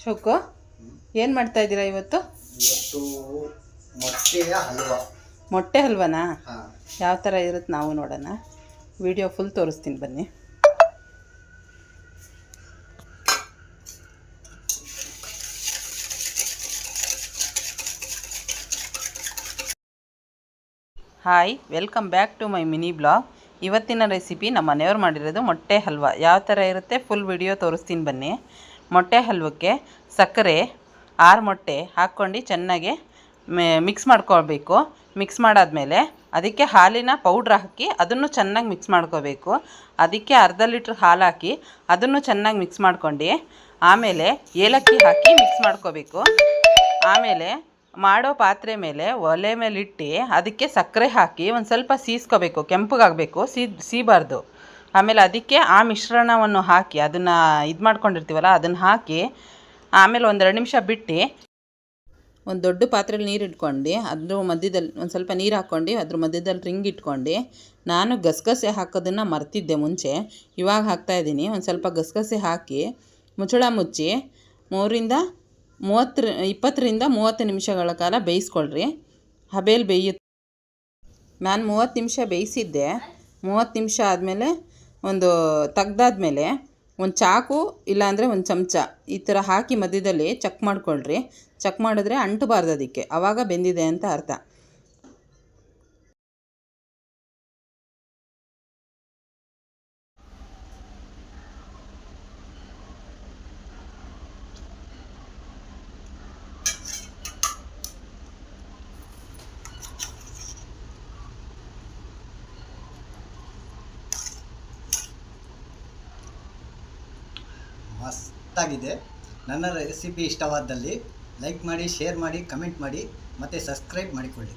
ಶೋಕು ಏನು ಮಾಡ್ತಾ ಇದ್ದೀರಾ ಇವತ್ತು? ಮೊಟ್ಟೆಯ ಹಲ್ವಾ. ಮೊಟ್ಟೆ ಹಲ್ವಾನಾ? ಯಾವ ಥರ ಇರುತ್ತೆ ನಾವು ನೋಡೋಣ. ವಿಡಿಯೋ ಫುಲ್ ತೋರಿಸ್ತೀನಿ ಬನ್ನಿ. Hi, welcome back to my mini blog. ಇವತ್ತಿನ ರೆಸಿಪಿ ನಮ್ಮ ಮನೆಯವ್ರು ಮಾಡಿರೋದು ಮೊಟ್ಟೆ ಹಲ್ವಾ. ಯಾವ ಥರ ಇರುತ್ತೆ ಫುಲ್ ವಿಡಿಯೋ ತೋರಿಸ್ತೀನಿ ಬನ್ನಿ. ಮೊಟ್ಟೆ ಹಲ್ವಕ್ಕೆ ಸಕ್ಕರೆ 6 ಮೊಟ್ಟೆ ಹಾಕ್ಕೊಂಡು ಚೆನ್ನಾಗಿ ಮಿಕ್ಸ್ ಮಾಡ್ಕೊಳ್ಬೇಕು. ಮಿಕ್ಸ್ ಮಾಡಾದಮೇಲೆ ಅದಕ್ಕೆ ಹಾಲಿನ ಪೌಡ್ರ್ ಹಾಕಿ ಅದನ್ನು ಚೆನ್ನಾಗಿ ಮಿಕ್ಸ್ ಮಾಡ್ಕೋಬೇಕು. ಅದಕ್ಕೆ ಅರ್ಧ ಲೀಟ್ರ್ ಹಾಲು ಹಾಕಿ ಅದನ್ನು ಚೆನ್ನಾಗಿ ಮಿಕ್ಸ್ ಮಾಡ್ಕೊಂಡು ಆಮೇಲೆ ಏಲಕ್ಕಿ ಹಾಕಿ ಮಿಕ್ಸ್ ಮಾಡ್ಕೋಬೇಕು. ಆಮೇಲೆ ಮಾಡೋ ಪಾತ್ರೆ ಮೇಲೆ ಒಲೆ ಮೇಲೆ ಇಟ್ಟು ಅದಕ್ಕೆ ಸಕ್ಕರೆ ಹಾಕಿ ಒಂದು ಸ್ವಲ್ಪ ಸೀಸ್ಕೋಬೇಕು. ಕೆಂಪಗಾಗಬೇಕು, ಸೀಬಾರ್ದು. ಆಮೇಲೆ ಅದಕ್ಕೆ ಆ ಮಿಶ್ರಣವನ್ನು ಹಾಕಿ ಅದನ್ನು ಇದು ಮಾಡ್ಕೊಂಡಿರ್ತೀವಲ್ಲ ಅದನ್ನು ಹಾಕಿ ಆಮೇಲೆ 1-2 ನಿಮಿಷ ಬಿಟ್ಟು ಒಂದು ದೊಡ್ಡ ಪಾತ್ರೆಯಲ್ಲಿ ನೀರು ಇಟ್ಕೊಂಡು ಅದ್ರ ಮಧ್ಯದಲ್ಲಿ ಒಂದು ಸ್ವಲ್ಪ ನೀರು ಹಾಕ್ಕೊಂಡು ಅದ್ರ ಮಧ್ಯದಲ್ಲಿ ರಿಂಗ್ ಇಟ್ಕೊಂಡು, ನಾನು ಗಸಗಸೆ ಹಾಕೋದನ್ನು ಮರ್ತಿದ್ದೆ ಮುಂಚೆ, ಇವಾಗ ಹಾಕ್ತಾಯಿದ್ದೀನಿ. ಒಂದು ಸ್ವಲ್ಪ ಗಸಗಸೆ ಹಾಕಿ ಮುಚ್ಚಳ ಮುಚ್ಚಿ 20ರಿಂದ 30 ನಿಮಿಷಗಳ ಕಾಲ ಬೇಯಿಸ್ಕೊಳ್ರಿ. ಹಬೇಲಿ ಬೇಯುತ್ತೆ. ನಾನು 30 ನಿಮಿಷ ಬೇಯಿಸಿದ್ದೆ. 30 ನಿಮಿಷ ಆದಮೇಲೆ ಒಂದು ತೆಗ್ದಾದ್ಮೇಲೆ ಒಂದು ಚಾಕು ಇಲ್ಲಾಂದರೆ ಒಂದು ಚಮಚ ಈ ಥರ ಹಾಕಿ ಮಧ್ಯದಲ್ಲಿ ಚೆಕ್ ಮಾಡ್ಕೊಳ್ರಿ. ಚೆಕ್ ಮಾಡಿದ್ರೆ ಅಂಟಬಾರ್ದು, ಅದಕ್ಕೆ ಆವಾಗ ಬೆಂದಿದೆ ಅಂತ ಅರ್ಥ. ಮಸ್ತಾಗಿದೆ. ನನ್ನ ರೆಸಿಪಿ ಇಷ್ಟವಾದಲ್ಲಿ ಲೈಕ್ ಮಾಡಿ, ಶೇರ್ ಮಾಡಿ, ಕಮೆಂಟ್ ಮಾಡಿ ಮತ್ತು ಸಬ್ಸ್ಕ್ರೈಬ್ ಮಾಡಿಕೊಳ್ಳಿ.